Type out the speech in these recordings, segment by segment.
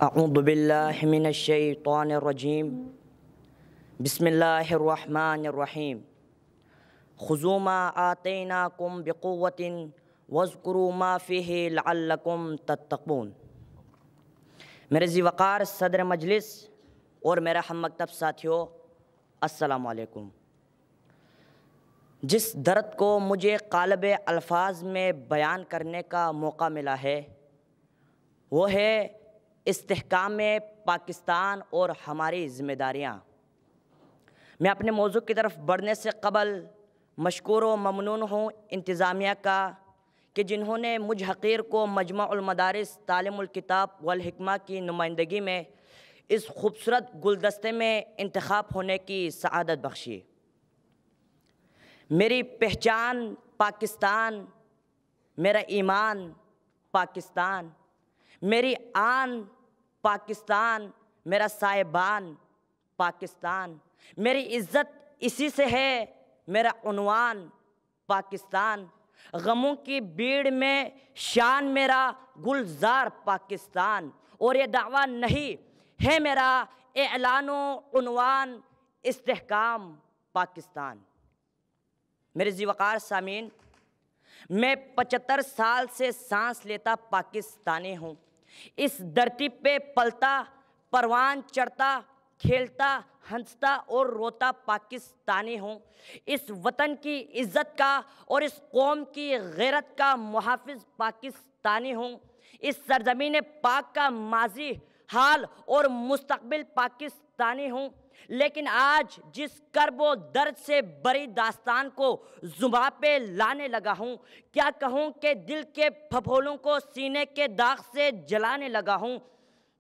اعوذ باللہ من الشیطان الرجیم بسم اللہ الرحمن الرحیم خذوا ما آتیناکم بقوۃ واذکروا ما فیہ لعلکم تتقون۔ میرے ذی وقار صدر مجلس اور میرا ہم مکتب ساتھیوں، السلام علیکم۔ جس درد کو مجھے قالب الفاظ میں بیان کرنے کا موقع ملا ہے وہ ہے استحکام پاکستان اور ہماری ذمہ داریاں۔ میں اپنے موضوع کی طرف بڑھنے سے قبل مشکور و ممنون ہوں انتظامیہ کا کہ جنہوں نے مجھ حقیر کو مجمع المدارس تعلیم الکتاب والحکمہ کی نمائندگی میں اس خوبصورت گلدستے میں انتخاب ہونے کی سعادت بخشی۔ میری پہچان پاکستان، میرا ایمان پاکستان، میری آن پاکستان، میرا سائبان پاکستان، میری عزت اسی سے ہے، میرا عنوان پاکستان، غموں کی بھیڑ میں شان میرا گلزار پاکستان، اور یہ دعویٰ نہیں ہے میرا اعلان و عنوان استحکام پاکستان۔ میرے ذی وقار سامعین، میں 75 سال سے سانس لیتا پاکستانی ہوں، اس دھرتی پہ پلتا پروان چڑھتا کھیلتا ہنستا اور روتا پاکستانی ہوں، اس وطن کی عزت کا اور اس قوم کی غیرت کا محافظ پاکستانی ہوں، اس سرزمین پاک کا ماضی حال اور مستقبل پاکستانی ہوں۔ لیکن آج جس کرب و درد سے بری داستان کو زباں پہ لانے لگا ہوں، کیا کہوں کہ دل کے پھپھولوں کو سینے کے داغ سے جلانے لگا ہوں،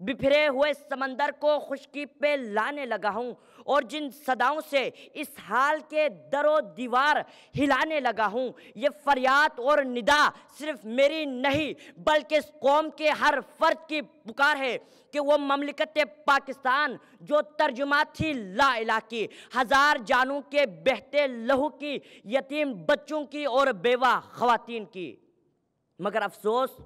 بکھرے ہوئے سمندر کو خشکی پہ لانے لگا ہوں، اور جن صداؤں سے اس حال کے در و دیوار ہلانے لگا ہوں، یہ فریاد اور ندا صرف میری نہیں بلکہ اس قوم کے ہر فرد کی پکار ہے کہ وہ مملکت پاکستان جو ترجمہ تھی لا الہ کی، ہزار جانوں کے بہتے لہو کی، یتیم بچوں کی اور بیوہ خواتین کی۔ مگر افسوس،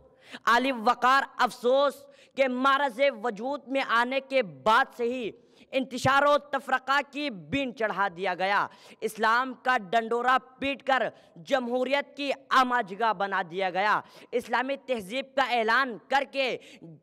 عالی وقار افسوس کہ معرض وجود میں آنے کے بعد سے ہی انتشار و تفرقہ کی بین چڑھا دیا گیا، اسلام کا ڈنڈورا پیٹ کر جمہوریت کی آمہ جگہ بنا دیا گیا، اسلامی تہذیب کا اعلان کر کے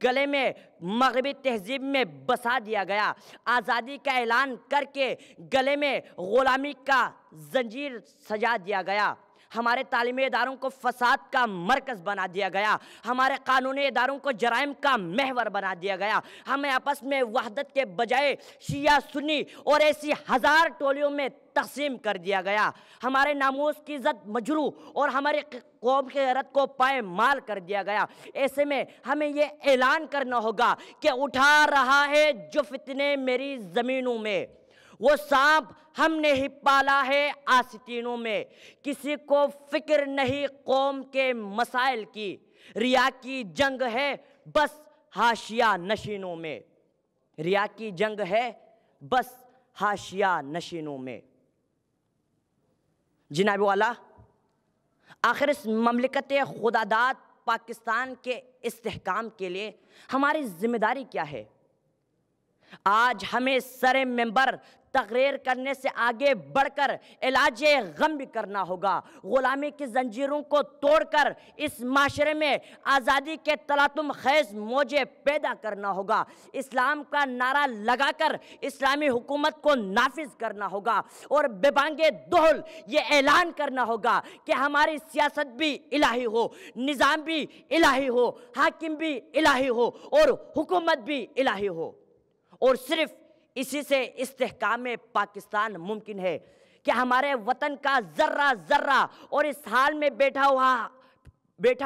گلے میں مغربی تہذیب میں بسا دیا گیا، آزادی کا اعلان کر کے گلے میں غلامی کا زنجیر سجا دیا گیا، ہمارے تعلیمی اداروں کو فساد کا مرکز بنا دیا گیا، ہمارے قانونی اداروں کو جرائم کا محور بنا دیا گیا، ہمیں آپس میں وحدت کے بجائے شیعہ سنی اور ایسی ہزار ٹولیوں میں تقسیم کر دیا گیا، ہمارے ناموس کی عزت مجروح اور ہمارے قوم کی غیرت کو پائمال کر دیا گیا۔ ایسے میں ہمیں یہ اعلان کرنا ہوگا کہ اٹھا رہا ہے جو فتنے میری زمینوں میں، وہ سانپ ہم نے ہی پالا ہے آستینوں میں، کسی کو فکر نہیں قوم کے مسائل کی، ریا کی جنگ ہے بس حاشیہ نشینوں میں، ریا کی جنگ ہے بس حاشیہ نشینوں میں۔ جناب والا، آخر اس مملکت خداداد پاکستان کے استحکام کے لیے ہماری ذمہ داری کیا ہے؟ آج ہمیں سر منبر تقریر کرنے سے آگے بڑھ کر علاج غم بھی کرنا ہوگا، غلامی کی زنجیروں کو توڑ کر اس معاشرے میں آزادی کے تلاطم خیز موجیں پیدا کرنا ہوگا، اسلام کا نعرہ لگا کر اسلامی حکومت کو نافذ کرنا ہوگا، اور بے بانگ دہل یہ اعلان کرنا ہوگا کہ ہماری سیاست بھی الہی ہو، نظام بھی الہی ہو، حاکم بھی الہی ہو اور حکومت بھی الہی ہو، اور صرف اسی سے استحکام پاکستان ممکن ہے کہ ہمارے وطن کا ذرہ ذرہ اور اس حال میں بیٹھا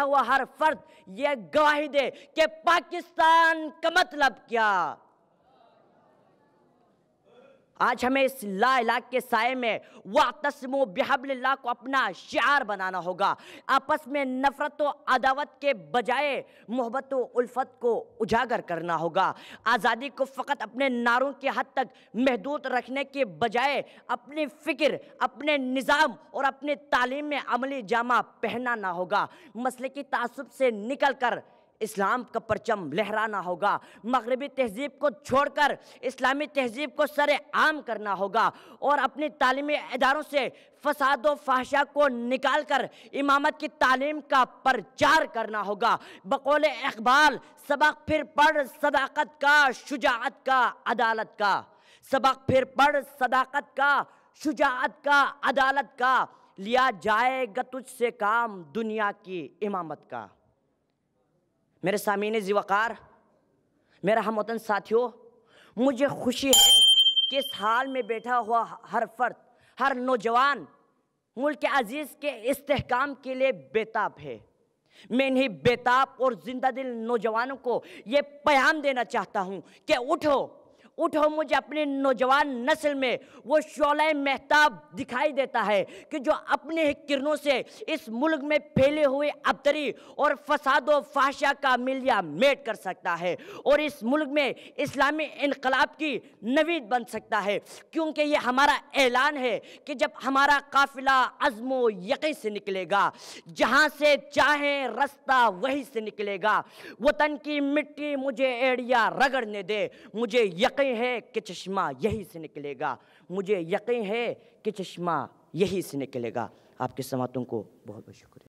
ہوا ہر فرد یہ گواہی دے کہ پاکستان کا مطلب کیا۔ آج ہمیں اس لا الہ کے سائے میں وَاعْتَصِمُوا بِحَبْلِ اللَّهِ کو اپنا شعار بنانا ہوگا، آپس میں نفرت و عداوت کے بجائے محبت و الفت کو اجاگر کرنا ہوگا، آزادی کو فقط اپنے نعروں کی حد تک محدود رکھنے کے بجائے اپنی فکر، اپنے نظام اور اپنی تعلیم میں عملی جامہ پہنانا ہوگا، مسلکی تعصب سے نکل کر اسلام کا پرچم لہرانا ہوگا، مغربی تہذیب کو چھوڑ کر اسلامی تہذیب کو سر عام کرنا ہوگا، اور اپنی تعلیمی اداروں سے فساد و فحشا کو نکال کر امامت کی تعلیم کا پرچار کرنا ہوگا۔ بقول اقبال، سبق پھر پڑھ صداقت کا، شجاعت کا، عدالت کا، سبق پھر پڑھ صداقت کا، شجاعت کا، عدالت کا، لیا جائے گا تجھ سے کام دنیا کی امامت کا۔ میرے سامعین ذی وقار، میرا ہم وطن ساتھیوں، مجھے خوشی ہے کہ اس حال میں بیٹھا ہوا ہر فرد، ہر نوجوان ملک عزیز کے استحکام کے لیے بیتاب ہے۔ میں انہی بیتاب اور زندہ دل نوجوانوں کو یہ پیغام دینا چاہتا ہوں کہ اٹھو، اٹھو، مجھے اپنی نوجوان نسل میں وہ شعلہ مہتاب دکھائی دیتا ہے کہ جو اپنے ہی کرنوں سے اس ملک میں پھیلے ہوئے ابتری اور فساد و فحشا کا ملیہ میٹ کر سکتا ہے، اور اس ملک میں اسلامی انقلاب کی نوید بن سکتا ہے، کیونکہ یہ ہمارا اعلان ہے کہ جب ہمارا قافلہ عزم و یقین سے نکلے گا، جہاں سے چاہیں رستہ وہیں سے نکلے گا، وطن کی مٹی مجھے ایڑیا رگڑنے دے، مجھے یقین ہے کہ چشمہ یہی سے نکلے گا، مجھے یقین ہے کہ چشمہ یہی سے نکلے گا۔ آپ کے سماعتوں کو بہت بہت شکریہ۔